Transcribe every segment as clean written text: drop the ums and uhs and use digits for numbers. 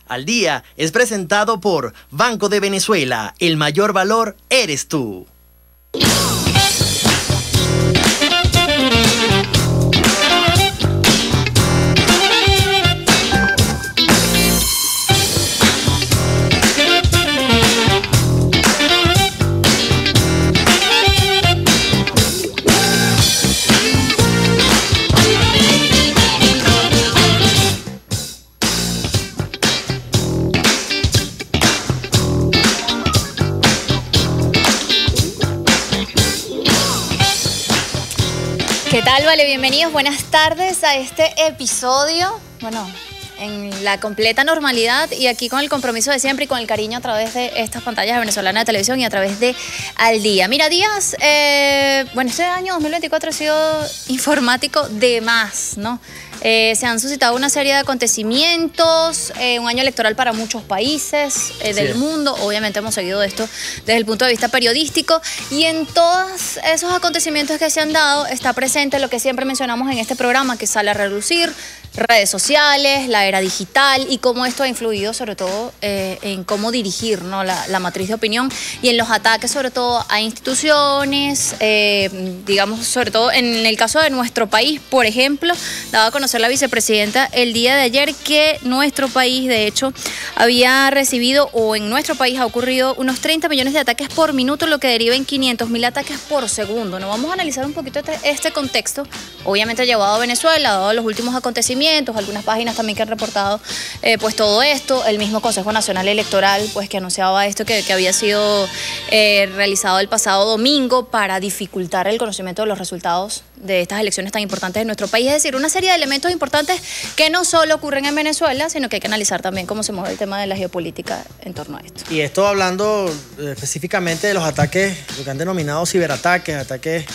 Al Día es presentado por Banco de Venezuela. El mayor valor eres tú. ¿Qué tal? Vale, bienvenidos, buenas tardes a este episodio, bueno, en la completa normalidad y aquí con el compromiso de siempre y con el cariño a través de estas pantallas de Venezolana de Televisión y a través de Al Día. Mira, días, bueno, este año 2024 ha sido informático de más, ¿no? Se han suscitado una serie de acontecimientos, un año electoral para muchos países del mundo. Obviamente hemos seguido esto desde el punto de vista periodístico y en todos esos acontecimientos que se han dado está presente lo que siempre mencionamos en este programa, que sale a relucir redes sociales, la era digital y cómo esto ha influido sobre todo en cómo dirigir, ¿no? la matriz de opinión y en los ataques sobre todo a instituciones, digamos sobre todo en el caso de nuestro país, por ejemplo, daba a conocer la vicepresidenta el día de ayer que nuestro país de hecho había recibido o en nuestro país ha ocurrido unos 30 millones de ataques por minuto, lo que deriva en 500.000 ataques por segundo. Nos vamos a analizar un poquito este contexto, obviamente llevado a Venezuela, dado los últimos acontecimientos, algunas páginas también que han reportado pues todo esto, el mismo Consejo Nacional Electoral pues que anunciaba esto que había sido realizado el pasado domingo para dificultar el conocimiento de los resultados de estas elecciones tan importantes en nuestro país, es decir, una serie de elementos importantes que no solo ocurren en Venezuela, sino que hay que analizar también cómo se mueve el tema de la geopolítica en torno a esto. Y esto hablando específicamente de los ataques, lo que han denominado ciberataques, ataques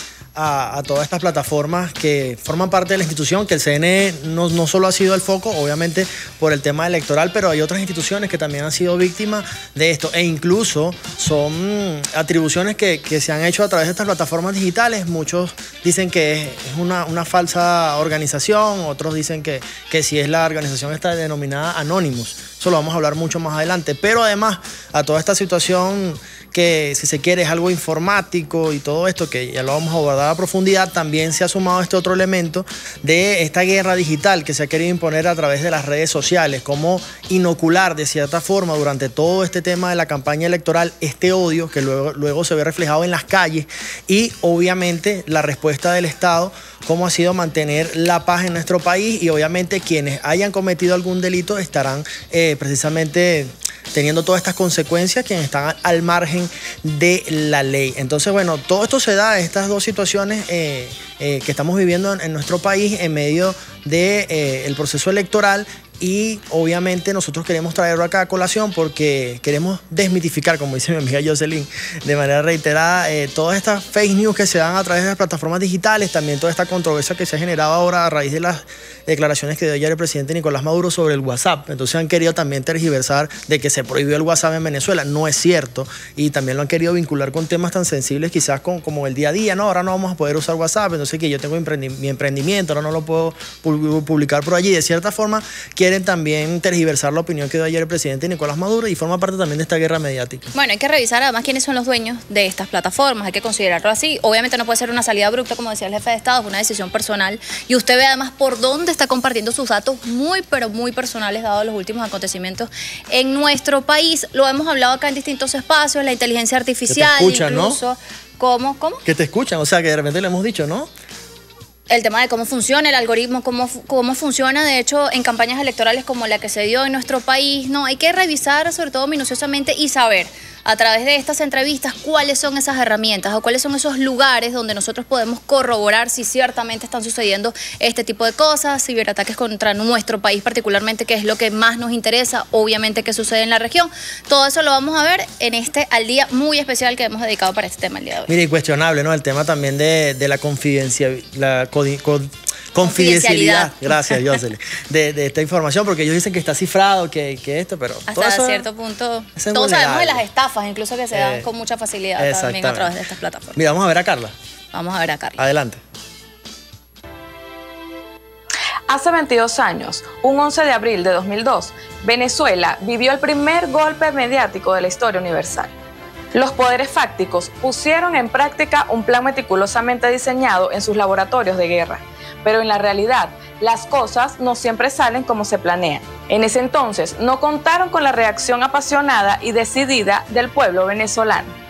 a todas estas plataformas que forman parte de la institución, que el CNE no solo ha sido el foco, obviamente por el tema electoral, pero hay otras instituciones que también han sido víctimas de esto e incluso son atribuciones que se han hecho a través de estas plataformas digitales. Muchos dicen que es una falsa organización, otros dicen que si es la organización esta denominada Anonymous. Eso lo vamos a hablar mucho más adelante, pero además a toda esta situación que si se quiere es algo informático y todo esto que ya lo vamos a abordar a profundidad, también se ha sumado este otro elemento de esta guerra digital que se ha querido imponer a través de las redes sociales, cómo inocular de cierta forma durante todo este tema de la campaña electoral este odio que luego se ve reflejado en las calles y obviamente la respuesta del Estado, cómo ha sido mantener la paz en nuestro país y obviamente quienes hayan cometido algún delito estarán precisamente teniendo todas estas consecuencias quienes están al margen de la ley. Entonces, bueno, todo esto se da, estas dos situaciones que estamos viviendo en nuestro país en medio del proceso electoral. Y obviamente nosotros queremos traerlo acá a colación porque queremos desmitificar, como dice mi amiga Jocelyn, de manera reiterada, todas estas fake news que se dan a través de las plataformas digitales, también toda esta controversia que se ha generado ahora a raíz de las declaraciones que dio ayer el presidente Nicolás Maduro sobre el WhatsApp. Entonces han querido también tergiversar de que se prohibió el WhatsApp en Venezuela. No es cierto. Y también lo han querido vincular con temas tan sensibles quizás como el día a día. No, ahora no vamos a poder usar WhatsApp. Entonces que yo tengo mi emprendimiento, ahora no lo puedo publicar por allí. De cierta forma quieren también tergiversar la opinión que dio ayer el presidente Nicolás Maduro y forma parte también de esta guerra mediática. Bueno, hay que revisar además quiénes son los dueños de estas plataformas, hay que considerarlo así. Obviamente no puede ser una salida abrupta, como decía el jefe de Estado, es una decisión personal y usted ve además por dónde está compartiendo sus datos muy, pero muy personales dados los últimos acontecimientos en nuestro país. Lo hemos hablado acá en distintos espacios, la inteligencia artificial, que te escuchan, incluso, ¿no? ¿Cómo? Que te escuchan, o sea que de repente le hemos dicho, ¿no? El tema de cómo funciona el algoritmo, cómo funciona, de hecho, en campañas electorales como la que se dio en nuestro país, no, hay que revisar sobre todo minuciosamente y saber a través de estas entrevistas cuáles son esas herramientas o cuáles son esos lugares donde nosotros podemos corroborar si ciertamente están sucediendo este tipo de cosas, ciberataques contra nuestro país particularmente, que es lo que más nos interesa, obviamente que sucede en la región. Todo eso lo vamos a ver en este Al Día muy especial que hemos dedicado para este tema el día de hoy. Mira, incuestionable, ¿no? El tema también de la confidencialidad, gracias Jocelyn, de esta información, porque ellos dicen que está cifrado, que esto, pero hasta cierto punto, todos sabemos de las estafas, incluso que se dan con mucha facilidad también a través de estas plataformas. Mira, vamos a ver a Carla. Vamos a ver a Carla. Adelante. Hace 22 años, un 11 de abril de 2002, Venezuela vivió el primer golpe mediático de la historia universal. Los poderes fácticos pusieron en práctica un plan meticulosamente diseñado en sus laboratorios de guerra, pero en la realidad, las cosas no siempre salen como se planean. En ese entonces, no contaron con la reacción apasionada y decidida del pueblo venezolano.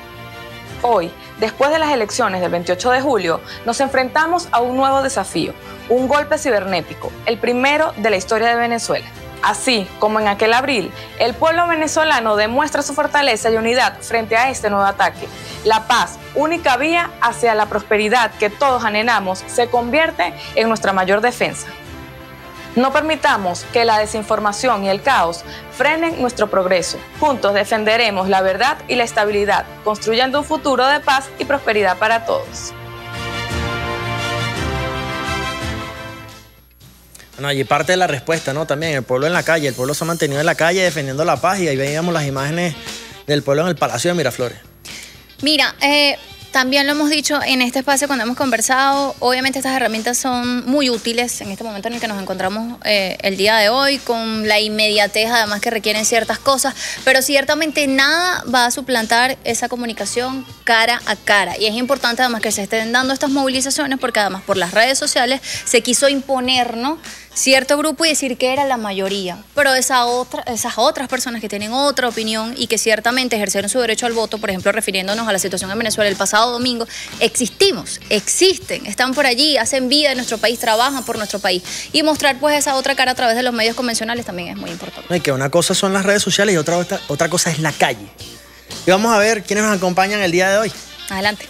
Hoy, después de las elecciones del 28 de julio, nos enfrentamos a un nuevo desafío, un golpe cibernético, el primero de la historia de Venezuela. Así como en aquel abril, el pueblo venezolano demuestra su fortaleza y unidad frente a este nuevo ataque. La paz, única vía hacia la prosperidad que todos anhelamos, se convierte en nuestra mayor defensa. No permitamos que la desinformación y el caos frenen nuestro progreso. Juntos defenderemos la verdad y la estabilidad, construyendo un futuro de paz y prosperidad para todos. Bueno, allí parte de la respuesta, ¿no? También el pueblo en la calle, el pueblo se ha mantenido en la calle defendiendo la paz y ahí veíamos las imágenes del pueblo en el Palacio de Miraflores. Mira, también lo hemos dicho en este espacio cuando hemos conversado, obviamente estas herramientas son muy útiles en este momento en el que nos encontramos el día de hoy, con la inmediatez además que requieren ciertas cosas, pero ciertamente nada va a suplantar esa comunicación cara a cara. Y es importante además que se estén dando estas movilizaciones porque además por las redes sociales se quiso imponer, ¿no?, cierto grupo y decir que era la mayoría, pero esas otras personas que tienen otra opinión y que ciertamente ejercieron su derecho al voto, por ejemplo, refiriéndonos a la situación en Venezuela el pasado domingo, existen, están por allí, hacen vida en nuestro país, trabajan por nuestro país, y mostrar pues esa otra cara a través de los medios convencionales también es muy importante. Y que una cosa son las redes sociales y otra cosa es la calle. Y vamos a ver quiénes nos acompañan el día de hoy. Adelante.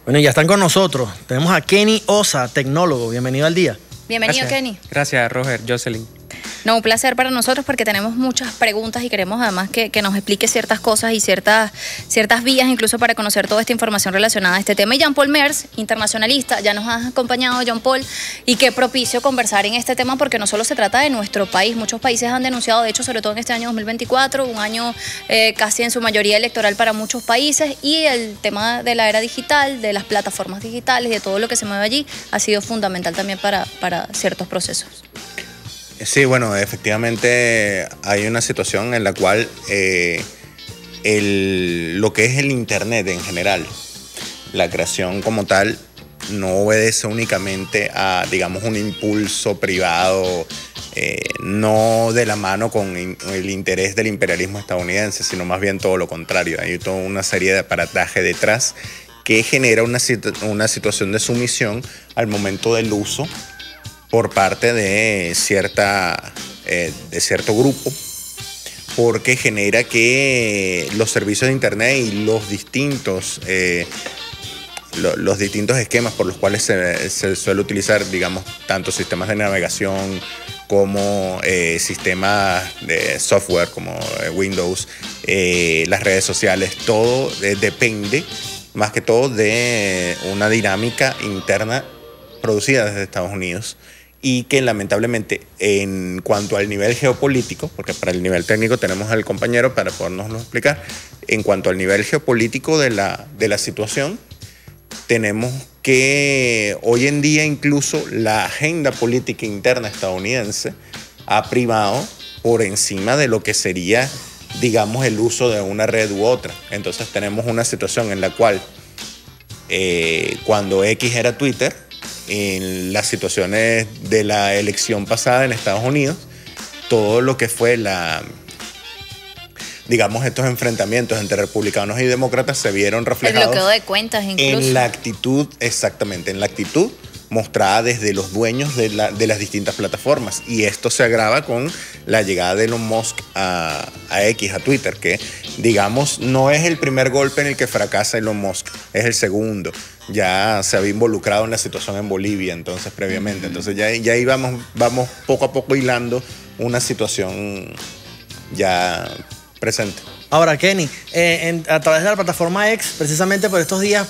Bueno, ya están con nosotros. Tenemos a Kenny Osa, tecnólogo. Bienvenido al día. Bienvenido, Gracias. Kenny. Gracias, Roger, Jocelyn. No, un placer para nosotros porque tenemos muchas preguntas y queremos además que nos explique ciertas cosas y ciertas vías incluso para conocer toda esta información relacionada a este tema. Y Jean-Paul Mers, internacionalista, ya nos ha acompañado, Jean-Paul, y qué propicio conversar en este tema porque no solo se trata de nuestro país, muchos países han denunciado, de hecho, sobre todo en este año 2024, un año casi en su mayoría electoral para muchos países, y el tema de la era digital, de las plataformas digitales, de todo lo que se mueve allí, ha sido fundamental también para ciertos procesos. Sí, bueno, efectivamente hay una situación en la cual lo que es el Internet en general, la creación como tal, no obedece únicamente a, digamos, un impulso privado, no de la mano con el interés del imperialismo estadounidense, sino más bien todo lo contrario. Hay toda una serie de aparataje detrás que genera una situación de sumisión al momento del uso por parte de cierto grupo, porque genera que los servicios de Internet y los distintos esquemas por los cuales se suele utilizar, digamos, tanto sistemas de navegación como sistemas de software como Windows, las redes sociales, todo depende más que todo de una dinámica interna producida desde Estados Unidos, y que lamentablemente en cuanto al nivel geopolítico, porque para el nivel técnico tenemos al compañero para podernoslo explicar, en cuanto al nivel geopolítico de la situación, tenemos que hoy en día incluso la agenda política interna estadounidense ha primado por encima de lo que sería, digamos, el uso de una red u otra. Entonces tenemos una situación en la cual cuando X era Twitter, en las situaciones de la elección pasada en Estados Unidos, todo lo que fue digamos, estos enfrentamientos entre republicanos y demócratas se vieron reflejados. El bloqueo de cuentas incluso. En la actitud, exactamente, en la actitud mostrada desde los dueños de las distintas plataformas. Y esto se agrava con la llegada de Elon Musk a X, a Twitter, que, digamos, no es el primer golpe en el que fracasa Elon Musk, es el segundo. Ya se había involucrado en la situación en Bolivia, entonces, previamente. Entonces, ya ahí vamos poco a poco hilando una situación ya presente. Ahora, Kenny, a través de la plataforma X, precisamente por estos días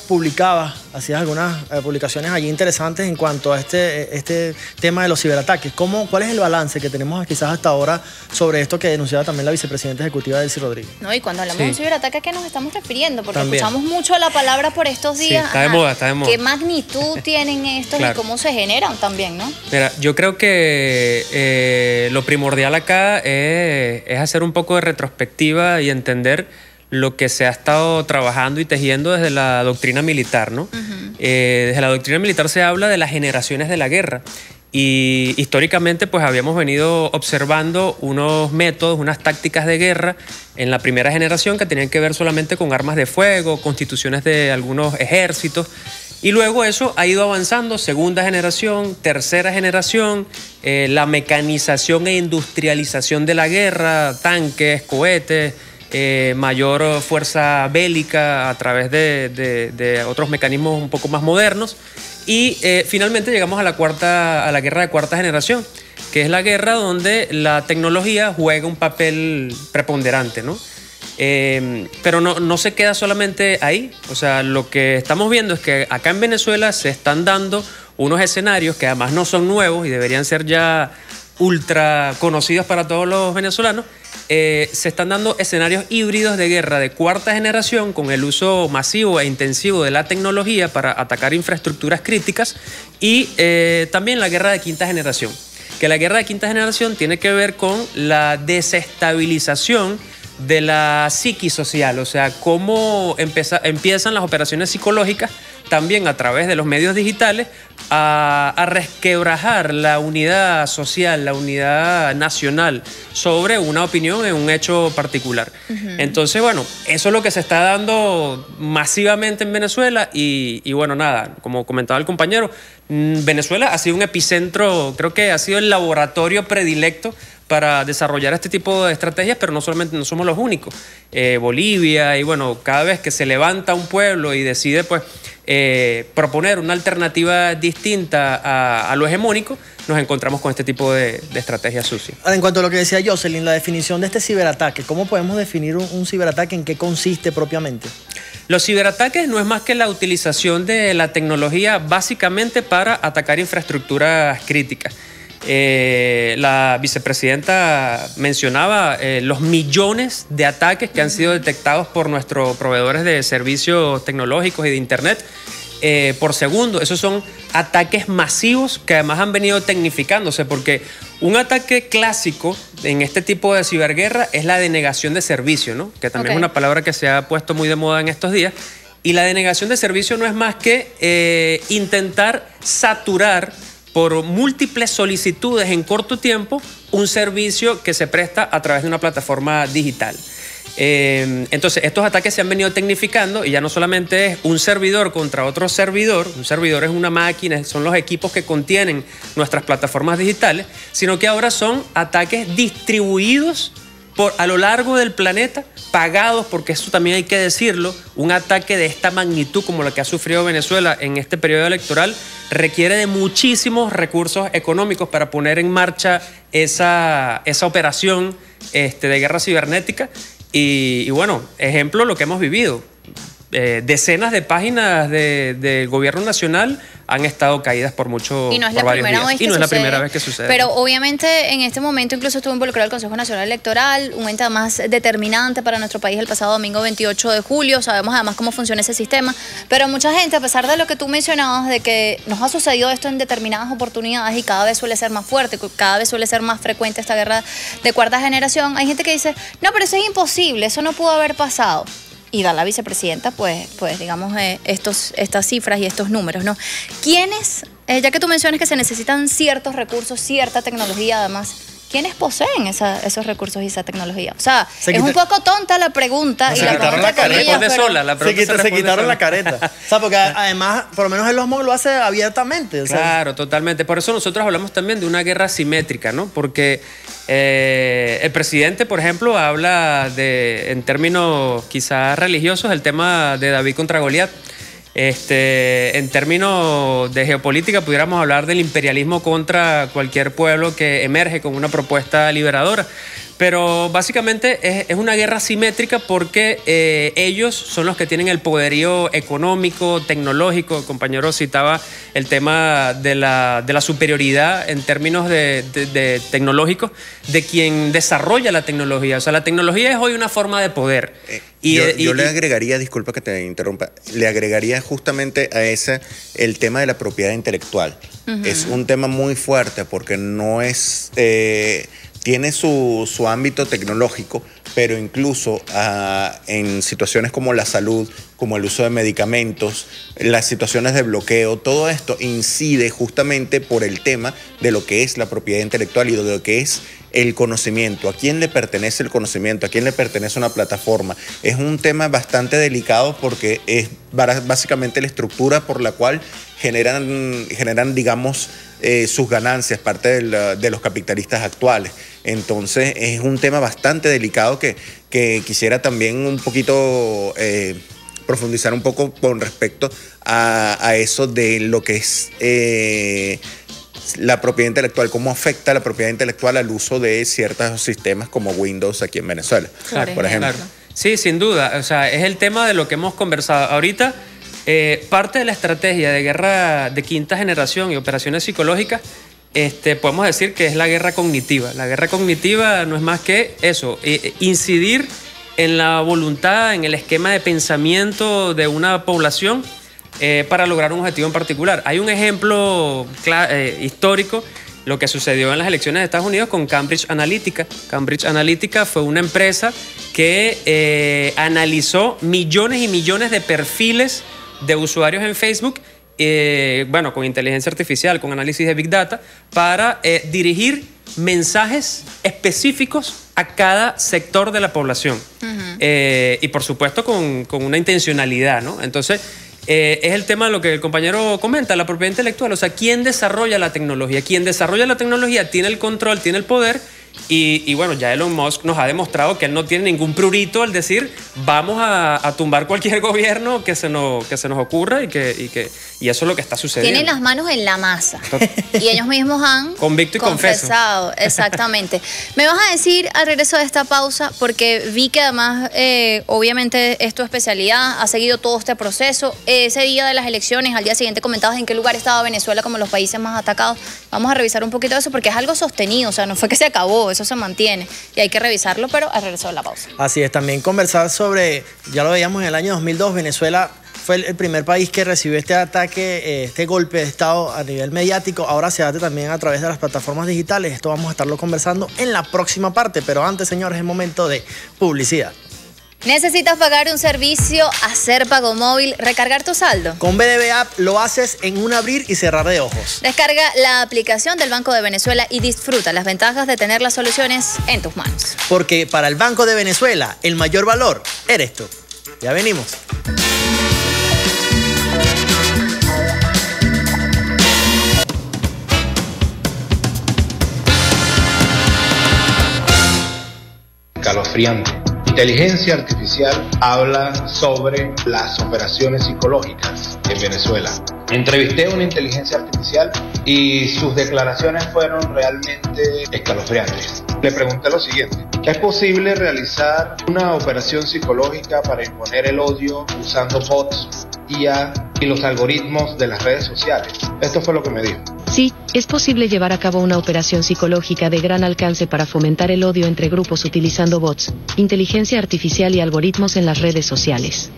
hacías algunas publicaciones allí interesantes en cuanto a este tema de los ciberataques. ¿Cuál es el balance que tenemos quizás hasta ahora sobre esto que denunciaba también la vicepresidenta ejecutiva Delcy Rodríguez? No, y cuando hablamos de un ciberataque, ¿a qué nos estamos refiriendo? Porque También escuchamos mucho la palabra por estos días. Sí, está de moda, está de moda. ¿Qué magnitud tienen estos Claro. y cómo se generan también, no? Mira, yo creo que lo primordial acá es hacer un poco de retrospectiva y entender lo que se ha estado trabajando y tejiendo desde la doctrina militar, ¿no? Desde la doctrina militar se habla de las generaciones de la guerra y históricamente pues habíamos venido observando unos métodos, unas tácticas de guerra en la primera generación que tenían que ver solamente con armas de fuego, constituciones de algunos ejércitos. Y luego eso ha ido avanzando, segunda generación, tercera generación, la mecanización e industrialización de la guerra, tanques, cohetes, mayor fuerza bélica a través de otros mecanismos un poco más modernos. Y finalmente llegamos a la guerra de cuarta generación, que es la guerra donde la tecnología juega un papel preponderante, ¿no? Pero no se queda solamente ahí. O sea, lo que estamos viendo es que acá en Venezuela se están dando unos escenarios que además no son nuevos y deberían ser ya ultra conocidos para todos los venezolanos. Se están dando escenarios híbridos de guerra de cuarta generación con el uso masivo e intensivo de la tecnología para atacar infraestructuras críticas y también la guerra de quinta generación. Que la guerra de quinta generación tiene que ver con la desestabilización de la psiquis social, o sea, cómo empiezan las operaciones psicológicas también a través de los medios digitales a resquebrajar la unidad social, la unidad nacional sobre una opinión en un hecho particular. Entonces, bueno, eso es lo que se está dando masivamente en Venezuela y bueno, nada, como comentaba el compañero, Venezuela ha sido un epicentro, creo que ha sido el laboratorio predilecto para desarrollar este tipo de estrategias, pero no somos los únicos. Bolivia, y bueno, cada vez que se levanta un pueblo y decide pues proponer una alternativa distinta a lo hegemónico, nos encontramos con este tipo de estrategias sucias. Ahora, en cuanto a lo que decía Jocelyn, la definición de este ciberataque, ¿cómo podemos definir un ciberataque? ¿En qué consiste propiamente? Los ciberataques no es más que la utilización de la tecnología básicamente para atacar infraestructuras críticas. La vicepresidenta mencionaba los millones de ataques que han sido detectados por nuestros proveedores de servicios tecnológicos y de internet por segundo. Esos son ataques masivos que además han venido tecnificándose, porque un ataque clásico en este tipo de ciberguerra es la denegación de servicio, ¿no? Que también es una palabra que se ha puesto muy de moda en estos días. Y la denegación de servicio no es más que intentar saturar por múltiples solicitudes en corto tiempo un servicio que se presta a través de una plataforma digital. Entonces, estos ataques se han venido tecnificando y ya no solamente es un servidor contra otro servidor, un servidor es una máquina, son los equipos que contienen nuestras plataformas digitales, sino que ahora son ataques distribuidos a lo largo del planeta, pagados, porque eso también hay que decirlo. Un ataque de esta magnitud como la que ha sufrido Venezuela en este periodo electoral requiere de muchísimos recursos económicos para poner en marcha esa operación de guerra cibernética. Y bueno, ejemplo, lo que hemos vivido. Decenas de páginas del gobierno nacional han estado caídas por mucho y no es por la varios primera días. vez que y no sucede. es la primera vez que sucede. Pero obviamente en este momento incluso estuvo involucrado el Consejo Nacional Electoral, un ente más determinante para nuestro país el pasado domingo 28 de julio. Sabemos además cómo funciona ese sistema. Pero mucha gente, a pesar de lo que tú mencionabas, de que nos ha sucedido esto en determinadas oportunidades y cada vez suele ser más fuerte, cada vez suele ser más frecuente esta guerra de cuarta generación, hay gente que dice, no, pero eso es imposible, eso no pudo haber pasado. Y da la vicepresidenta, pues digamos, estas cifras y estos números, ¿no? ¿Quiénes, ya que tú mencionas que se necesitan ciertos recursos, cierta tecnología además, ¿quiénes poseen esos recursos y esa tecnología? O sea, es un poco tonta la pregunta. No, y se la quitaron pregunta la careta. comillas, Sola, la pregunta se quitaron la careta. O sea, porque además, por lo menos el OSMOG lo hace abiertamente. O sea, Claro, totalmente. Por eso nosotros hablamos también de una guerra asimétrica, ¿no? Porque el presidente, por ejemplo, habla en términos quizás religiosos, el tema de David contra Goliat. En términos de geopolítica pudiéramos hablar del imperialismo contra cualquier pueblo que emerge con una propuesta liberadora. Pero básicamente es una guerra asimétrica porque ellos son los que tienen el poderío económico, tecnológico. El compañero citaba el tema de la superioridad en términos de tecnológicos de quien desarrolla la tecnología. O sea, la tecnología es hoy una forma de poder. Yo le agregaría, disculpa que te interrumpa, le agregaría justamente a ese el tema de la propiedad intelectual. Es un tema muy fuerte porque no es... tiene su ámbito tecnológico, pero incluso en situaciones como la salud, como el uso de medicamentos, las situaciones de bloqueo, todo esto incide justamente por el tema de lo que es la propiedad intelectual y de lo que es el conocimiento. ¿A quién le pertenece el conocimiento? ¿A quién le pertenece una plataforma? Es un tema bastante delicado porque es básicamente la estructura por la cual generan digamos, sus ganancias, parte de los capitalistas actuales. Entonces es un tema bastante delicado que quisiera también un poquito profundizar un poco con respecto a eso de lo que es la propiedad intelectual, cómo afecta la propiedad intelectual al uso de ciertos sistemas como Windows aquí en Venezuela, por ejemplo. Claro. Sí, sin duda. O sea, es el tema de lo que hemos conversado ahorita. Parte de la estrategia de guerra de quinta generación y operaciones psicológicas, podemos decir que es la guerra cognitiva. La guerra cognitiva no es más que eso, incidir en la voluntad, en el esquema de pensamiento de una población para lograr un objetivo en particular. Hay un ejemplo histórico, lo que sucedió en las elecciones de Estados Unidos con Cambridge Analytica. Cambridge Analytica fue una empresa que analizó millones y millones de perfiles de usuarios en Facebook, con inteligencia artificial, con análisis de Big Data, para dirigir mensajes específicos a cada sector de la población. Y por supuesto con una intencionalidad, ¿no? Entonces, es el tema de lo que el compañero comenta, la propiedad intelectual. O sea, ¿quién desarrolla la tecnología? Quien desarrolla la tecnología tiene el control, tiene el poder. Y bueno, ya Elon Musk nos ha demostrado que él no tiene ningún prurito al decir vamos a tumbar cualquier gobierno que se nos ocurra y eso es lo que está sucediendo. Tienen las manos en la masa y ellos mismos han convicto y confesado. Exactamente. Me vas a decir al regreso de esta pausa, porque vi que además obviamente es tu especialidad, has seguido todo este proceso. Ese día de las elecciones, al día siguiente comentabas en qué lugar estaba Venezuela como los países más atacados. Vamos a revisar un poquito de eso porque es algo sostenido, o sea, no fue que se acabó, eso se mantiene y hay que revisarlo, pero al regreso de la pausa. Así es, también conversar sobre, ya lo veíamos en el año 2002, Venezuela fue el primer país que recibió este ataque, este golpe de Estado a nivel mediático. Ahora se hace también a través de las plataformas digitales. Esto vamos a estarlo conversando en la próxima parte, pero antes, señores, es momento de publicidad. ¿Necesitas pagar un servicio, hacer pago móvil, recargar tu saldo? Con BDB App lo haces en un abrir y cerrar de ojos. Descarga la aplicación del Banco de Venezuela y disfruta las ventajas de tener las soluciones en tus manos. Porque para el Banco de Venezuela, el mayor valor eres tú. Ya venimos. Escalofriante. Inteligencia artificial habla sobre las operaciones psicológicas en Venezuela. Entrevisté a una inteligencia artificial y sus declaraciones fueron realmente escalofriantes. Le pregunté lo siguiente: ¿es posible realizar una operación psicológica para imponer el odio usando bots, IA y los algoritmos de las redes sociales? Esto fue lo que me dijo. Sí, es posible llevar a cabo una operación psicológica de gran alcance para fomentar el odio entre grupos utilizando bots, inteligencia artificial y algoritmos en las redes sociales.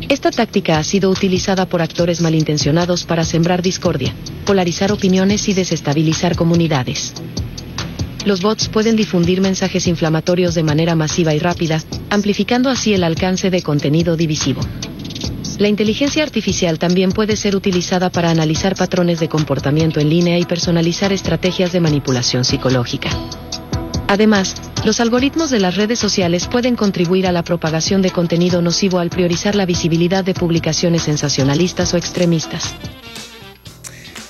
Esta táctica ha sido utilizada por actores malintencionados para sembrar discordia, polarizar opiniones y desestabilizar comunidades. Los bots pueden difundir mensajes inflamatorios de manera masiva y rápida, amplificando así el alcance de contenido divisivo. La inteligencia artificial también puede ser utilizada para analizar patrones de comportamiento en línea y personalizar estrategias de manipulación psicológica. Además, los algoritmos de las redes sociales pueden contribuir a la propagación de contenido nocivo al priorizar la visibilidad de publicaciones sensacionalistas o extremistas.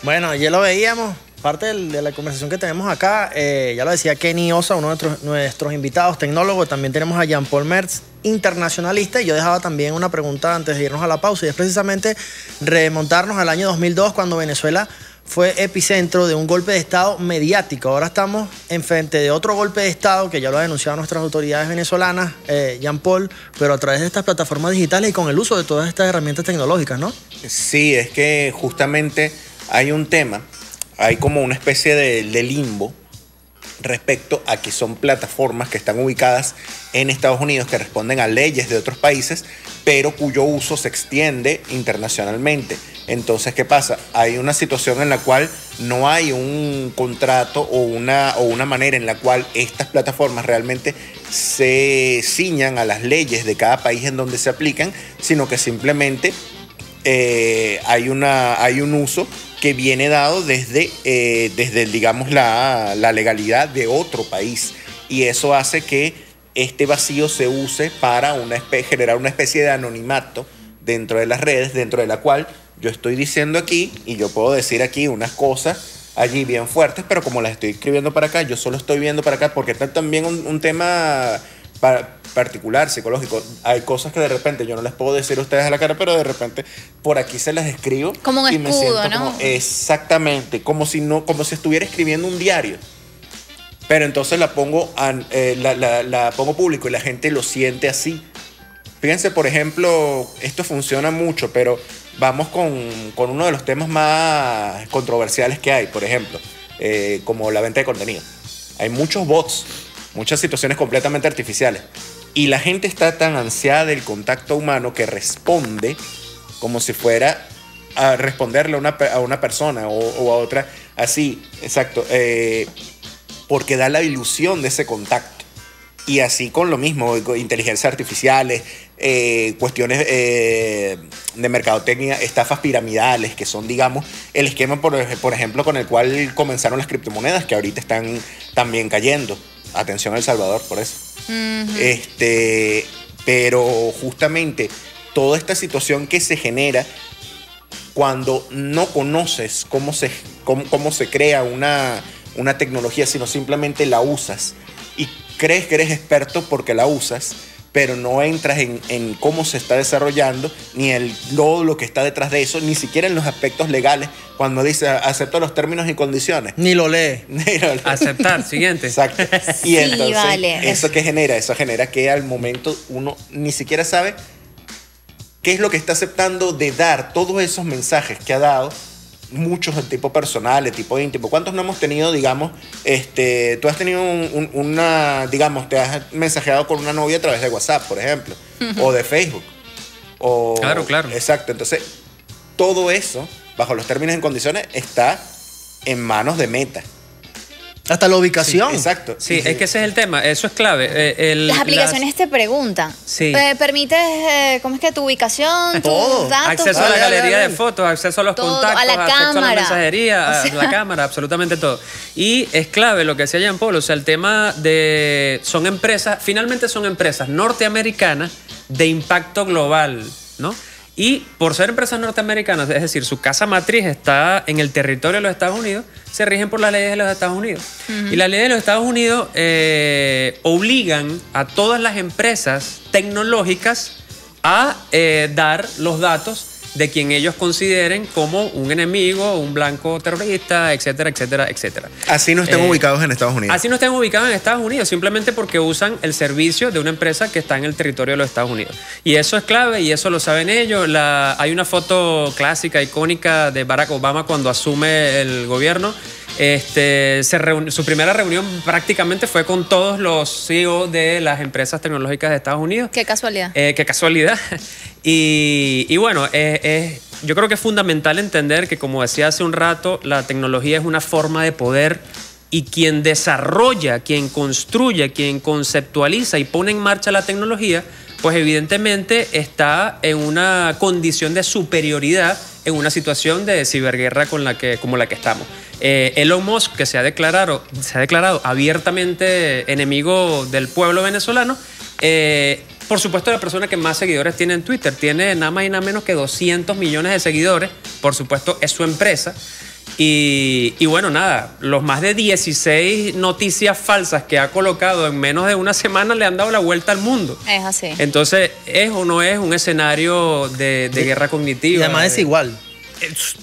Bueno, ya lo veíamos. Parte de la conversación que tenemos acá, ya lo decía Kenny Osa, uno de nuestros invitados, tecnólogo. También tenemos a Jean-Paul Mertz, internacionalista. Y yo dejaba también una pregunta antes de irnos a la pausa, y es precisamente remontarnos al año 2002, cuando Venezuela fue epicentro de un golpe de Estado mediático. Ahora estamos enfrente de otro golpe de Estado que ya lo han denunciado nuestras autoridades venezolanas, Jean Paul, pero a través de estas plataformas digitales y con el uso de todas estas herramientas tecnológicas, ¿no? Sí, es que justamente hay un tema, hay como una especie de limbo respecto a que son plataformas que están ubicadas en Estados Unidos, que responden a leyes de otros países, pero cuyo uso se extiende internacionalmente. Entonces, ¿qué pasa? Hay una situación en la cual no hay un contrato o una manera en la cual estas plataformas realmente se ciñan a las leyes de cada país en donde se aplican, sino que simplemente hay un uso que viene dado desde digamos, la legalidad de otro país. Y eso hace que este vacío se use para generar una especie de anonimato dentro de las redes, dentro de la cual yo estoy diciendo aquí, y yo puedo decir aquí unas cosas allí bien fuertes, pero como las estoy escribiendo para acá, yo solo estoy viendo para acá, porque está también un tema particular, psicológico. Hay cosas que de repente yo no les puedo decir a ustedes a la cara, pero de repente por aquí se las escribo. Como un escudo, ¿no? Exactamente, como si estuviera escribiendo un diario. Pero entonces la pongo público y la gente lo siente así. Fíjense, por ejemplo, esto funciona mucho, pero vamos con uno de los temas más controversiales que hay, por ejemplo, como la venta de contenido. Hay muchos bots, muchas situaciones completamente artificiales. Y la gente está tan ansiada del contacto humano que responde como si fuera a responderle a una persona o a otra. Así, exacto. Porque da la ilusión de ese contacto. Y así con lo mismo, inteligencias artificiales, cuestiones de mercadotecnia, estafas piramidales, que son, digamos, el esquema, por ejemplo, con el cual comenzaron las criptomonedas, que ahorita están también cayendo. Atención a El Salvador, por eso. Pero justamente toda esta situación que se genera cuando no conoces cómo se crea una tecnología, sino simplemente la usas y crees que eres experto porque la usas, pero no entras en cómo se está desarrollando, ni lo que está detrás de eso, ni siquiera en los aspectos legales, cuando dice acepto los términos y condiciones. Ni lo lee. Aceptar, siguiente. Exacto. Y sí, entonces, vale. ¿eso qué genera? Eso genera que al momento uno ni siquiera sabe qué es lo que está aceptando de dar todos esos mensajes que ha dado, muchos de tipo personal, de tipo íntimo. ¿Cuántos no hemos tenido, digamos, tú has tenido digamos, te has mensajeado con una novia a través de WhatsApp, por ejemplo, o de Facebook? Claro. Exacto. Entonces, todo eso, bajo los términos y condiciones, está en manos de Meta. Hasta la ubicación. Sí, exacto. Sí, es que ese es el tema, eso es clave. Las aplicaciones te preguntan. Sí. ¿Permites, cómo es que tu ubicación, tus datos? Acceso a la galería de fotos, acceso a los todo, contactos, a la acceso a la cámara. mensajería, a la cámara, absolutamente todo. Y es clave lo que decía Jean Paul, o sea, el tema son empresas, finalmente son empresas norteamericanas de impacto global, ¿no? Y por ser empresas norteamericanas, es decir, su casa matriz está en el territorio de los Estados Unidos, se rigen por las leyes de los Estados Unidos. Y las leyes de los Estados Unidos obligan a todas las empresas tecnológicas a dar los datos de quien ellos consideren como un enemigo, un blanco terrorista, etcétera, etcétera, etcétera. Así no estén ubicados en Estados Unidos. Así no estén ubicados en Estados Unidos, simplemente porque usan el servicio de una empresa que está en el territorio de los Estados Unidos. Y eso es clave y eso lo saben ellos. Hay una foto clásica, icónica de Barack Obama cuando asume el gobierno. Su primera reunión prácticamente fue con todos los CEO de las empresas tecnológicas de Estados Unidos. Qué casualidad. Qué casualidad. Y bueno, yo creo que es fundamental entender que, como decía hace un rato, la tecnología es una forma de poder y quien desarrolla, quien construye, quien conceptualiza y pone en marcha la tecnología, pues evidentemente está en una condición de superioridad en una situación de ciberguerra como la que estamos. Elon Musk, que se ha declarado abiertamente enemigo del pueblo venezolano, por supuesto, la persona que más seguidores tiene en Twitter, tiene nada más y nada menos que 200 millones de seguidores. Por supuesto, es su empresa. Y bueno, nada, los más de 16 noticias falsas que ha colocado en menos de una semana le han dado la vuelta al mundo. Es así. Entonces, ¿es o no es un escenario de guerra cognitiva? Y además es igual.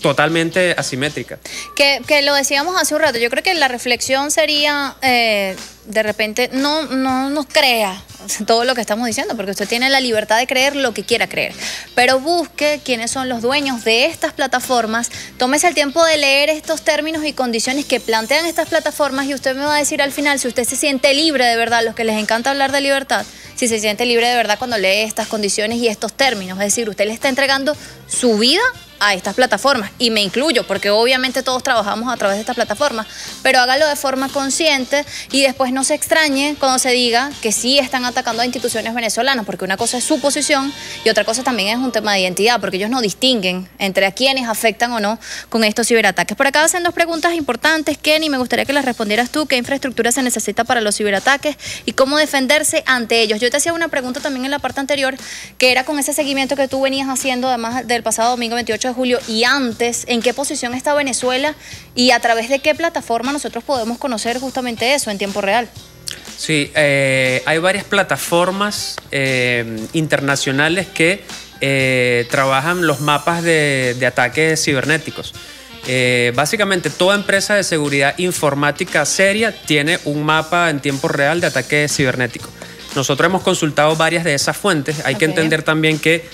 totalmente asimétrica. Que lo decíamos hace un rato, yo creo que la reflexión sería, de repente, no nos crea todo lo que estamos diciendo, porque usted tiene la libertad de creer lo que quiera creer, pero busque quiénes son los dueños de estas plataformas, tómese el tiempo de leer estos términos y condiciones que plantean estas plataformas y usted me va a decir al final si usted se siente libre de verdad, los que les encanta hablar de libertad, si se siente libre de verdad cuando lee estas condiciones y estos términos, es decir, usted le está entregando su vida a estas plataformas, y me incluyo porque obviamente todos trabajamos a través de estas plataformas, pero hágalo de forma consciente y después no se extrañe cuando se diga que sí están atacando a instituciones venezolanas, porque una cosa es su posición y otra cosa también es un tema de identidad, porque ellos no distinguen entre a quienes afectan o no con estos ciberataques. Por acá hacen dos preguntas importantes, Kenny, me gustaría que las respondieras tú. ¿Qué infraestructura se necesita para los ciberataques y cómo defenderse ante ellos? Yo te hacía una pregunta también en la parte anterior, que era con ese seguimiento que tú venías haciendo además del pasado domingo 28 de julio y antes, ¿en qué posición está Venezuela y a través de qué plataforma nosotros podemos conocer justamente eso en tiempo real? Sí, hay varias plataformas internacionales que trabajan los mapas de ataques cibernéticos. Básicamente toda empresa de seguridad informática seria tiene un mapa en tiempo real de ataque cibernético. Nosotros hemos consultado varias de esas fuentes. Hay que entender también que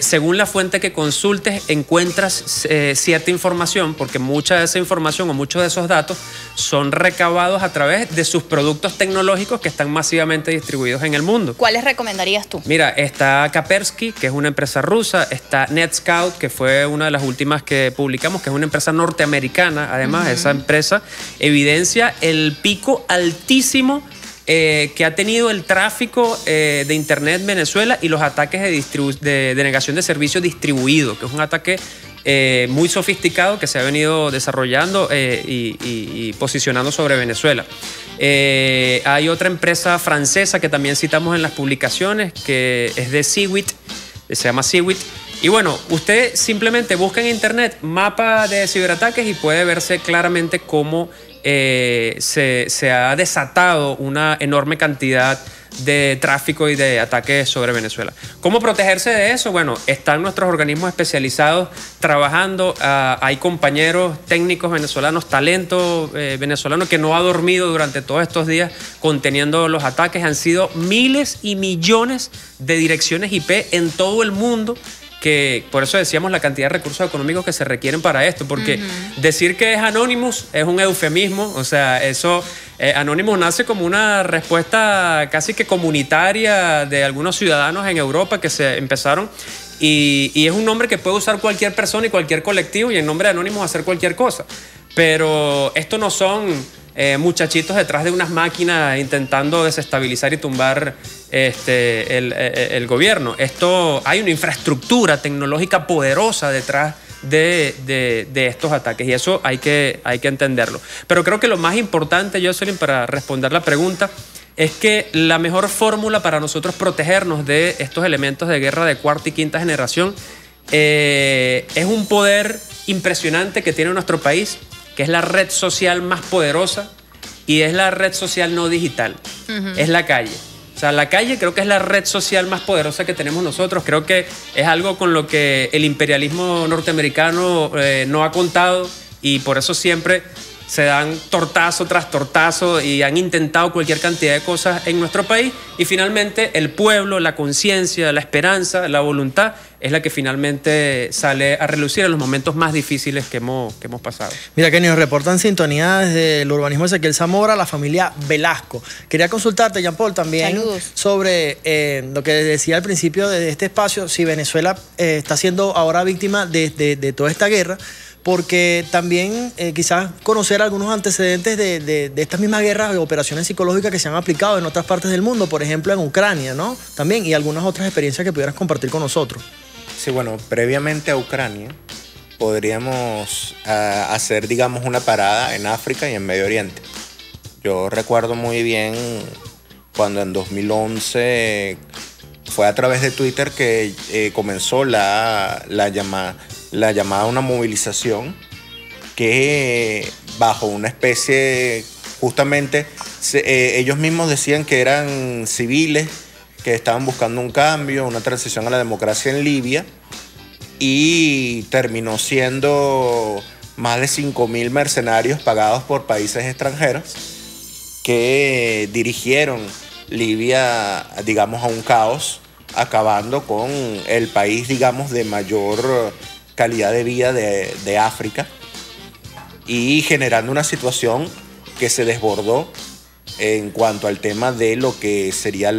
según la fuente que consultes encuentras cierta información, porque mucha de esa información o muchos de esos datos son recabados a través de sus productos tecnológicos que están masivamente distribuidos en el mundo. ¿Cuáles recomendarías tú? Mira, está Kaspersky, que es una empresa rusa, está NetScout, que fue una de las últimas que publicamos, que es una empresa norteamericana. Además, esa empresa evidencia el pico altísimo que ha tenido el tráfico de Internet en Venezuela y los ataques de denegación de servicio distribuido, que es un ataque muy sofisticado que se ha venido desarrollando y posicionando sobre Venezuela. Hay otra empresa francesa que también citamos en las publicaciones, que es de Seawit, se llama Seawit. Y bueno, usted simplemente busca en Internet mapa de ciberataques y puede verse claramente cómo se ha desatado una enorme cantidad de tráfico y de ataques sobre Venezuela. ¿Cómo protegerse de eso? Bueno, están nuestros organismos especializados trabajando. Hay compañeros técnicos venezolanos, talento venezolano que no ha dormido durante todos estos días conteniendo los ataques. Han sido miles y millones de direcciones IP en todo el mundo, que por eso decíamos la cantidad de recursos económicos que se requieren para esto, porque decir que es Anonymous es un eufemismo. O sea, eso Anonymous nace como una respuesta casi que comunitaria de algunos ciudadanos en Europa que se empezaron, y es un nombre que puede usar cualquier persona y cualquier colectivo, y en nombre de Anonymous hacer cualquier cosa. Pero esto no son muchachitos detrás de unas máquinas intentando desestabilizar y tumbar el gobierno. Hay una infraestructura tecnológica poderosa detrás de estos ataques, y eso hay que entenderlo. Pero creo que lo más importante, Jocelyn, para responder la pregunta, es que la mejor fórmula para nosotros protegernos de estos elementos de guerra de cuarta y quinta generación es un poder impresionante que tiene nuestro país, que es la red social más poderosa, y es la red social no digital, es la calle. O sea, la calle creo que es la red social más poderosa que tenemos nosotros. Creo que es algo con lo que el imperialismo norteamericano no ha contado, y por eso siempre se dan tortazo tras tortazo y han intentado cualquier cantidad de cosas en nuestro país, y finalmente el pueblo, la conciencia, la esperanza, la voluntad es la que finalmente sale a relucir en los momentos más difíciles que hemos pasado. Mira, Kenny, nos reportan sintonía desde el urbanismo Ezequiel Zamora, la familia Velasco. Quería consultarte, Jean Paul, también sobre lo que decía al principio de este espacio, si Venezuela está siendo ahora víctima de toda esta guerra, porque también quizás conocer algunos antecedentes de estas mismas guerras, de operaciones psicológicas que se han aplicado en otras partes del mundo, por ejemplo en Ucrania, ¿no? También, y algunas otras experiencias que pudieras compartir con nosotros. Sí, bueno, previamente a Ucrania podríamos hacer, digamos, una parada en África y en Medio Oriente. Yo recuerdo muy bien cuando en 2011 fue a través de Twitter que comenzó la llamada a una movilización que bajo una especie, justamente ellos mismos decían que eran civiles que estaban buscando un cambio, una transición a la democracia en Libia, y terminó siendo más de 5.000 mercenarios pagados por países extranjeros que dirigieron Libia, digamos, a un caos, acabando con el país, digamos, de mayor calidad de vida de África y generando una situación que se desbordó en cuanto al tema de lo que sería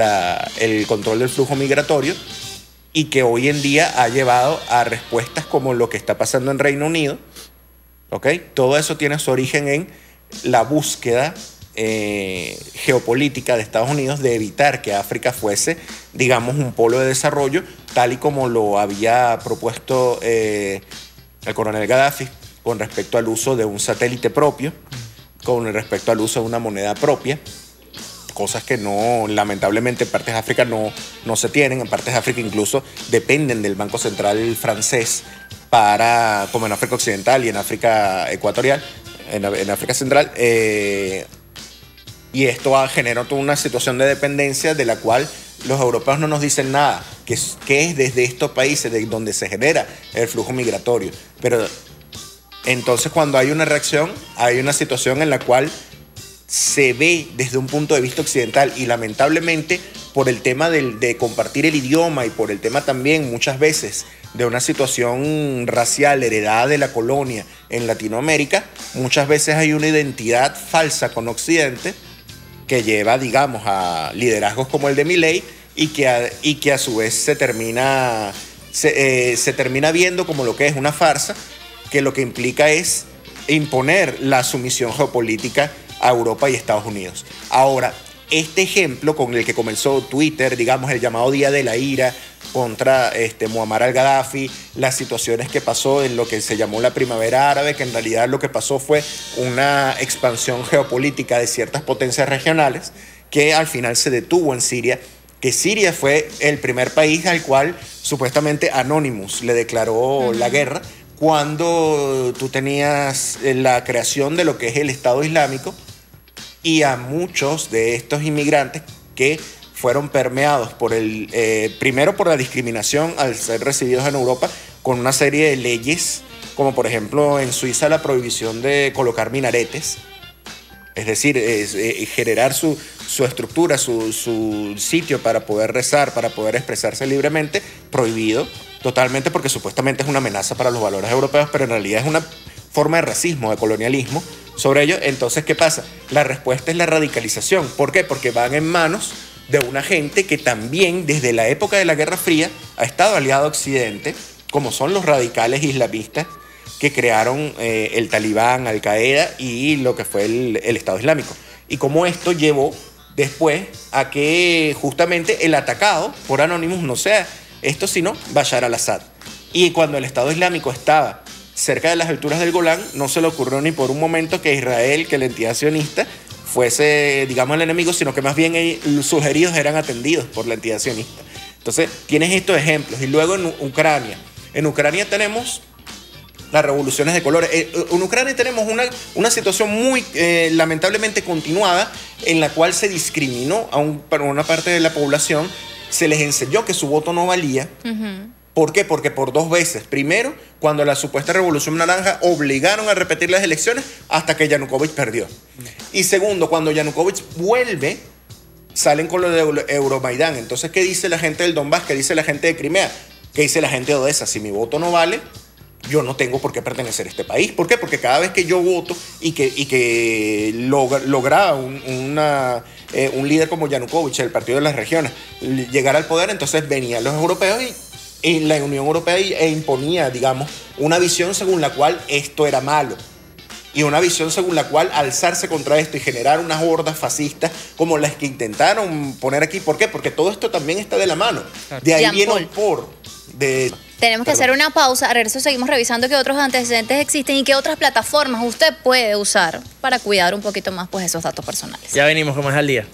el control del flujo migratorio y que hoy en día ha llevado a respuestas como lo que está pasando en Reino Unido. ¿Okay? Todo eso tiene su origen en la búsqueda geopolítica de Estados Unidos de evitar que África fuese, digamos, un polo de desarrollo, tal y como lo había propuesto el coronel Gaddafi con respecto al uso de un satélite propio, con respecto al uso de una moneda propia, cosas que no, lamentablemente en partes de África no se tienen. En partes de África incluso dependen del Banco Central francés como en África Occidental y en África Ecuatorial, en África Central, y esto ha generado toda una situación de dependencia de la cual los europeos no nos dicen nada, que es desde estos países de donde se genera el flujo migratorio. Pero entonces cuando hay una reacción, hay una situación en la cual se ve desde un punto de vista occidental y lamentablemente por el tema de compartir el idioma y por el tema también muchas veces de una situación racial heredada de la colonia en Latinoamérica, muchas veces hay una identidad falsa con Occidente que lleva, digamos, a liderazgos como el de Milei y que a su vez se termina viendo como lo que es una farsa, que lo que implica es imponer la sumisión geopolítica a Europa y Estados Unidos. Ahora, este ejemplo con el que comenzó Twitter, digamos, el llamado Día de la Ira contra Muammar al-Gaddafi, las situaciones que pasó en lo que se llamó la Primavera Árabe, que en realidad lo que pasó fue una expansión geopolítica de ciertas potencias regionales que al final se detuvo en Siria, que Siria fue el primer país al cual supuestamente Anonymous le declaró la guerra, cuando tú tenías la creación de lo que es el Estado Islámico y a muchos de estos inmigrantes que fueron permeados por primero por la discriminación al ser recibidos en Europa con una serie de leyes, como por ejemplo en Suiza la prohibición de colocar minaretes, es decir, generar su estructura, su sitio para poder rezar, para poder expresarse libremente, prohibido totalmente porque supuestamente es una amenaza para los valores europeos, pero en realidad es una forma de racismo, de colonialismo sobre ello. Entonces, ¿qué pasa? La respuesta es la radicalización. ¿Por qué? Porque van en manos de una gente que también desde la época de la Guerra Fría ha estado aliado a Occidente, como son los radicales islamistas que crearon el Talibán, Al-Qaeda y lo que fue el Estado Islámico. Y como esto llevó después a que justamente el atacado por Anonymous no sea esto, sino Bashar al-Assad. Y cuando el Estado Islámico estaba cerca de las alturas del Golán, no se le ocurrió ni por un momento que Israel, que la entidad sionista, fuese, digamos, el enemigo, sino que más bien sus heridos eran atendidos por la entidad sionista. Entonces, tienes estos ejemplos. Y luego en Ucrania. En Ucrania tenemos las revoluciones de colores. En Ucrania tenemos una situación muy lamentablemente continuada en la cual se discriminó para una parte de la población, se les enseñó que su voto no valía. ¿Por qué? Porque por dos veces. Primero, cuando la supuesta Revolución Naranja obligaron a repetir las elecciones hasta que Yanukovych perdió. Y segundo, cuando Yanukovych vuelve, salen con lo de Euromaidán. Entonces, ¿qué dice la gente del Donbass? ¿Qué dice la gente de Crimea? ¿Qué dice la gente de Odessa? Si mi voto no vale, yo no tengo por qué pertenecer a este país. ¿Por qué? Porque cada vez que yo voto y que lograba un líder como Yanukovych, el Partido de las Regiones, llegar al poder, entonces venían los europeos y la Unión Europea imponía, digamos, una visión según la cual esto era malo. Y una visión según la cual alzarse contra esto y generar unas hordas fascistas como las que intentaron poner aquí. ¿Por qué? Porque todo esto también está de la mano. De ahí viene el Tenemos que hacer una pausa. A regreso seguimos revisando qué otros antecedentes existen y qué otras plataformas usted puede usar para cuidar un poquito más pues esos datos personales. Ya venimos con más al día.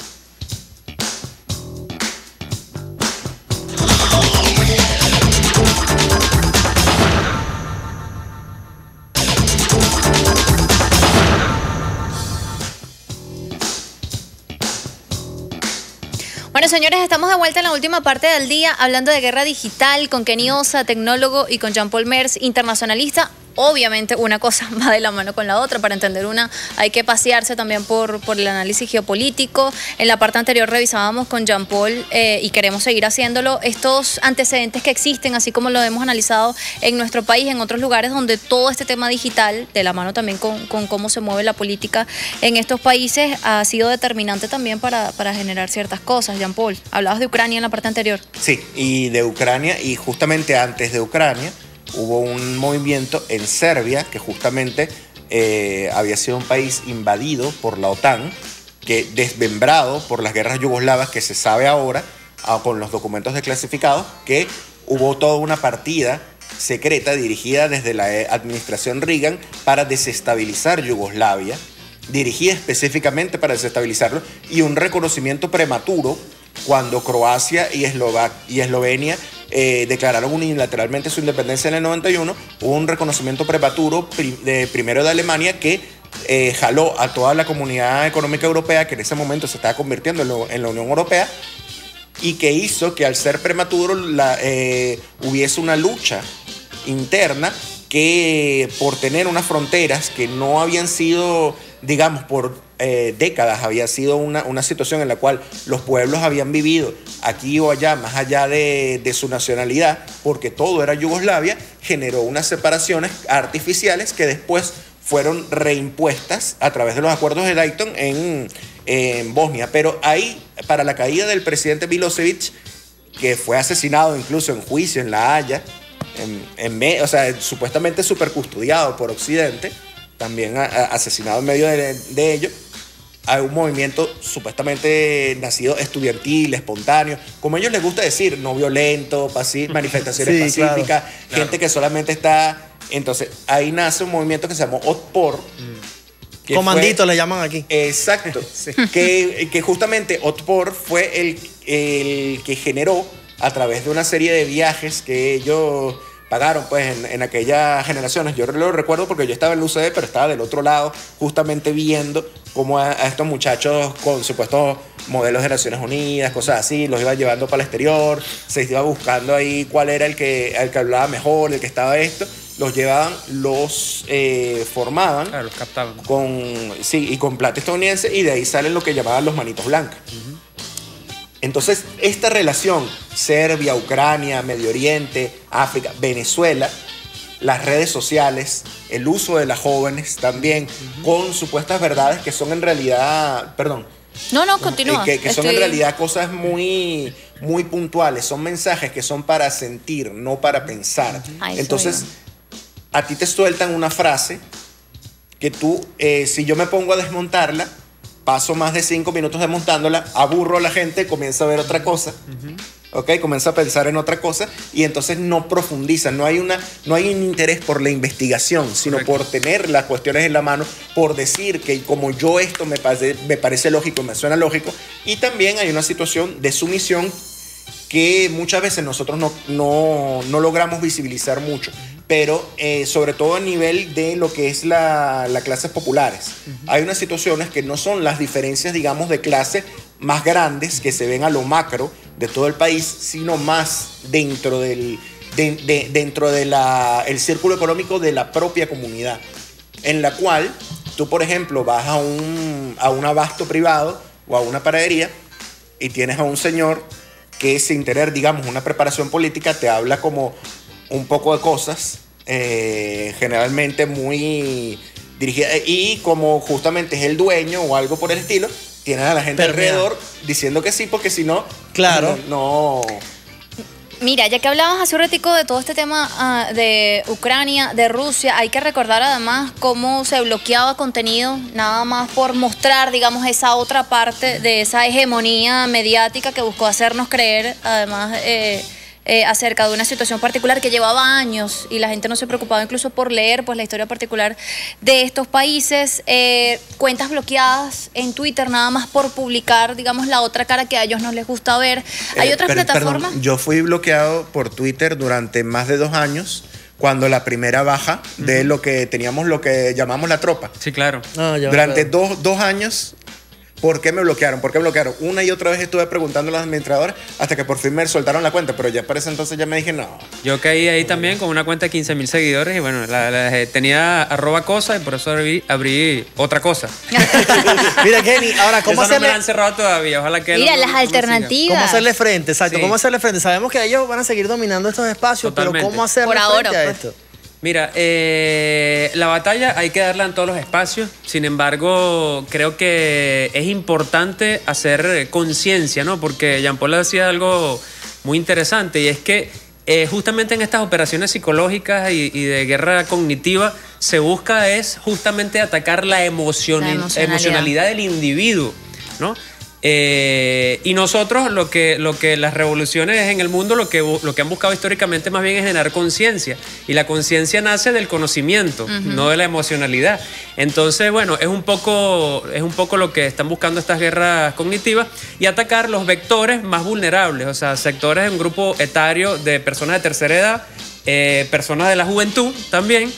Bueno, Bueno, señores, estamos de vuelta en la última parte del día hablando de guerra digital con Kenny Osa, tecnólogo, y con Jean-Paul Mers, internacionalista. Obviamente una cosa va de la mano con la otra. Para entender una hay que pasearse también por el análisis geopolítico. En la parte anterior revisábamos con Jean-Paul y queremos seguir haciéndolo estos antecedentes que existen, así como lo hemos analizado en nuestro país, en otros lugares donde todo este tema digital, de la mano también con cómo se mueve la política en estos países, ha sido determinante también para generar ciertas cosas. Jean-Paul, hablabas de Ucrania en la parte anterior. Sí, y de Ucrania, y justamente antes de Ucrania hubo un movimiento en Serbia que justamente había sido un país invadido por la OTAN, que desmembrado por las guerras yugoslavas, que se sabe ahora, con los documentos desclasificados, que hubo toda una partida secreta dirigida desde la administración Reagan para desestabilizar Yugoslavia, dirigida específicamente para desestabilizarlo, y un reconocimiento prematuro cuando Croacia y Eslovenia declararon unilateralmente su independencia en el 91, hubo un reconocimiento prematuro primero de Alemania que jaló a toda la comunidad económica europea, que en ese momento se estaba convirtiendo en la Unión Europea, y que hizo que al ser prematuro hubiese una lucha interna que, por tener unas fronteras que no habían sido, digamos, por décadas, había sido una situación en la cual los pueblos habían vivido aquí o allá, más allá de su nacionalidad, porque todo era Yugoslavia, generó unas separaciones artificiales que después fueron reimpuestas a través de los acuerdos de Dayton en Bosnia. Pero ahí, para la caída del presidente Milosevic, que fue asesinado incluso en juicio en La Haya, o sea, supuestamente supercustodiado por Occidente, también asesinado en medio de ello, hay un movimiento supuestamente nacido estudiantil, espontáneo, como a ellos les gusta decir, no violento, manifestaciones sí, pacíficas, claro. gente que solamente está... Entonces, ahí nace un movimiento que se llamó Otpor. Comandito le llaman aquí. Exacto. Sí. Que justamente Otpor fue el que generó, a través de una serie de viajes que ellos pagaron pues en aquellas generaciones. Yo lo recuerdo porque yo estaba en la UCD, pero estaba del otro lado justamente viendo cómo a estos muchachos con supuestos modelos de Naciones Unidas, cosas así, los iba llevando para el exterior, se iba buscando ahí cuál era el que hablaba mejor, el que estaba esto, los llevaban, los formaban, claro, los captaban con plata estadounidense, y de ahí salen lo que llamaban los manitos blancas. Entonces, esta relación Serbia, Ucrania, Medio Oriente, África, Venezuela, las redes sociales, el uso de las jóvenes también, con supuestas verdades que son en realidad, continúa. Que son en realidad cosas muy, muy puntuales, son mensajes que son para sentir, no para pensar. Entonces, a ti te sueltan una frase que tú, si yo me pongo a desmontarla, paso más de 5 minutos desmontándola, aburro a la gente, comienza a ver otra cosa, ¿ok? Comienza a pensar en otra cosa, y entonces no profundiza, no hay un interés por la investigación, sino por tener las cuestiones en la mano, por decir que como yo esto me parece lógico, me suena lógico, y también hay una situación de sumisión que muchas veces nosotros no logramos visibilizar mucho, pero sobre todo a nivel de lo que es las clases populares. Hay unas situaciones que no son las diferencias, digamos, de clase más grandes que se ven a lo macro de todo el país, sino más dentro del círculo económico de la propia comunidad, en la cual tú, por ejemplo, vas a un abasto privado o a una panadería y tienes a un señor que, sin tener, digamos, una preparación política, te habla como un poco de cosas, generalmente muy dirigida, y como justamente es el dueño o algo por el estilo, tienes a la gente alrededor diciendo que sí, porque si no, claro, no. Mira, ya que hablabas hace un ratico de todo este tema de Ucrania, de Rusia, hay que recordar además cómo se bloqueaba contenido nada más por mostrar, digamos, esa otra parte de esa hegemonía mediática que buscó hacernos creer, además, acerca de una situación particular que llevaba años y la gente no se preocupaba incluso por leer pues la historia particular de estos países. Cuentas bloqueadas en Twitter nada más por publicar, digamos, la otra cara que a ellos no les gusta ver. Hay otras plataformas. Perdón, yo fui bloqueado por Twitter durante más de 2 años, cuando la primera baja de lo que teníamos, lo que llamamos la tropa. Sí, claro. Durante 2 años ¿por qué me bloquearon? ¿Por qué me bloquearon? Una y otra vez estuve preguntando a los administradores hasta que por fin me soltaron la cuenta, pero ya para ese entonces ya me dije no. Yo caí ahí también con una cuenta de 15,000 seguidores y bueno, tenía @cosa y por eso abrí otra cosa. Mira, Kenny, ahora, ¿cómo Esa no me hacerle? la han cerrado todavía, ojalá que Mira, no las me siga. alternativas. ¿Cómo hacerle frente? Exacto, Sí. ¿cómo hacerle frente? Sabemos que ellos van a seguir dominando estos espacios, Totalmente. pero ¿cómo hacerle Por ahora, frente a pues. esto? Mira, la batalla hay que darla en todos los espacios. Sin embargo, creo que es importante hacer conciencia, ¿no? Porque Jean Paul decía algo muy interesante y es que justamente en estas operaciones psicológicas y de guerra cognitiva se busca es justamente atacar la emocionalidad del individuo, ¿no? Y nosotros lo que las revoluciones en el mundo lo que han buscado históricamente más bien es generar conciencia, y la conciencia nace del conocimiento, no de la emocionalidad. Entonces, bueno, es un poco lo que están buscando estas guerras cognitivas, y atacar los vectores más vulnerables, o sea, sectores de un grupo etario de personas de tercera edad, personas de la juventud también.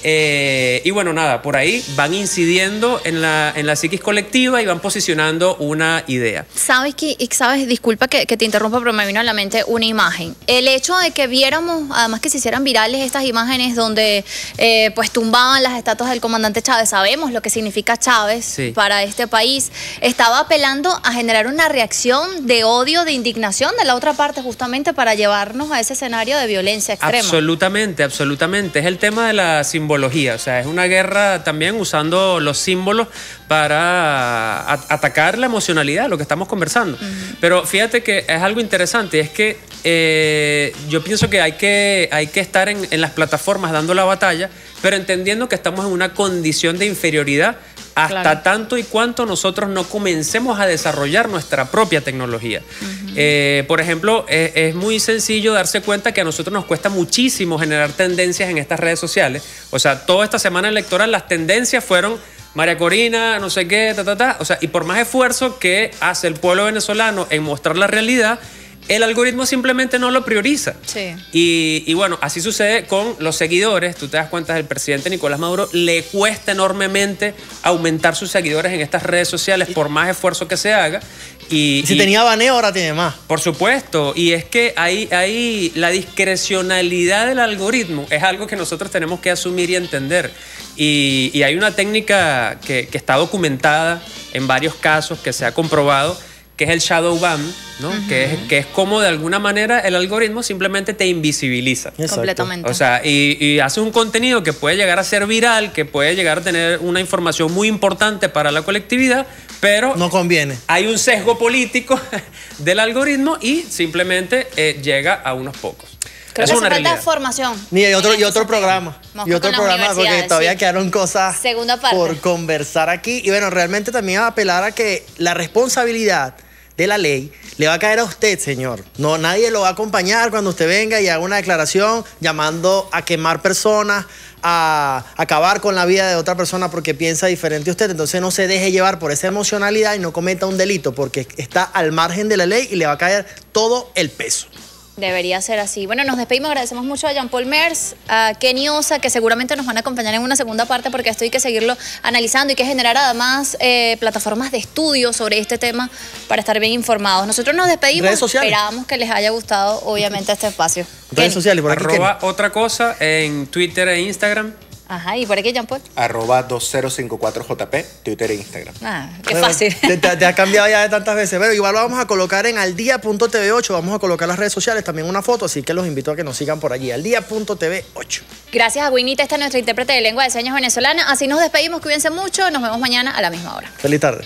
Y bueno, nada, por ahí van incidiendo en la psiquis colectiva y van posicionando una idea. ¿Sabes, disculpa que te interrumpa, pero me vino a la mente una imagen? El hecho de que viéramos, además que se hicieran virales estas imágenes donde pues tumbaban las estatuas del comandante Chávez, sabemos lo que significa Chávez para este país, estaba apelando a generar una reacción de odio, de indignación de la otra parte, justamente para llevarnos a ese escenario de violencia extrema. Absolutamente, absolutamente. Es el tema de la simbología, o sea, es una guerra también usando los símbolos para atacar la emocionalidad, lo que estamos conversando. Pero fíjate que es algo interesante, es que yo pienso que hay que estar en las plataformas dando la batalla, pero entendiendo que estamos en una condición de inferioridad hasta tanto y cuanto nosotros no comencemos a desarrollar nuestra propia tecnología. Por ejemplo, es muy sencillo darse cuenta que a nosotros nos cuesta muchísimo generar tendencias en estas redes sociales. O sea, toda esta semana electoral las tendencias fueron María Corina, no sé qué, O sea, y por más esfuerzo que hace el pueblo venezolano en mostrar la realidad, el algoritmo simplemente no lo prioriza. Sí. Y bueno, así sucede con los seguidores. Tú te das cuenta, el presidente Nicolás Maduro le cuesta enormemente aumentar sus seguidores en estas redes sociales por más esfuerzo que se haga. Y si tenía baneo, ahora tiene más. Por supuesto. Y es que ahí la discrecionalidad del algoritmo es algo que nosotros tenemos que asumir y entender. Y hay una técnica que está documentada en varios casos, que se ha comprobado, que es el shadow ban, ¿no? Que es como de alguna manera el algoritmo simplemente te invisibiliza. Exacto. Completamente. O sea, y hace un contenido que puede llegar a ser viral, que puede llegar a tener una información muy importante para la colectividad, pero no conviene. Hay un sesgo político del algoritmo y simplemente llega a unos pocos. Creo es que una hace falta realidad. formación. Y otro programa. Vamos Y otro con las programa, porque universidades, todavía sí. quedaron cosas Segunda parte. por conversar aquí. Y bueno, realmente también a apelar a que la responsabilidad de la ley le va a caer a usted, señor. No, nadie lo va a acompañar cuando usted venga y haga una declaración llamando a quemar personas, a acabar con la vida de otra persona porque piensa diferente a usted. Entonces no se deje llevar por esa emocionalidad y no cometa un delito porque está al margen de la ley y le va a caer todo el peso. Debería ser así. Bueno, nos despedimos. Agradecemos mucho a Jean Paul Mers, a Kenny Osa, que seguramente nos van a acompañar en una segunda parte porque esto hay que seguirlo analizando y que generar además plataformas de estudio sobre este tema para estar bien informados. Nosotros nos despedimos. Redes sociales. Esperamos que les haya gustado, obviamente, este espacio. Redes Kenny. sociales, por aquí. @ otra cosa en Twitter e Instagram. Ajá, ¿y por aquí, Jean Paul? @2054JP, Twitter e Instagram. Qué fácil. Te has cambiado ya de tantas veces. Pero igual lo vamos a colocar en aldia.tv8. Vamos a colocar las redes sociales, también una foto. Así que los invito a que nos sigan por allí. Aldia.tv8. Gracias a Winita, esta es nuestra intérprete de lengua de señas venezolana. Así nos despedimos, cuídense mucho. Nos vemos mañana a la misma hora. Feliz tarde.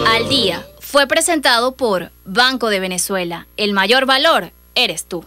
Al Día fue presentado por Banco de Venezuela. El mayor valor eres tú.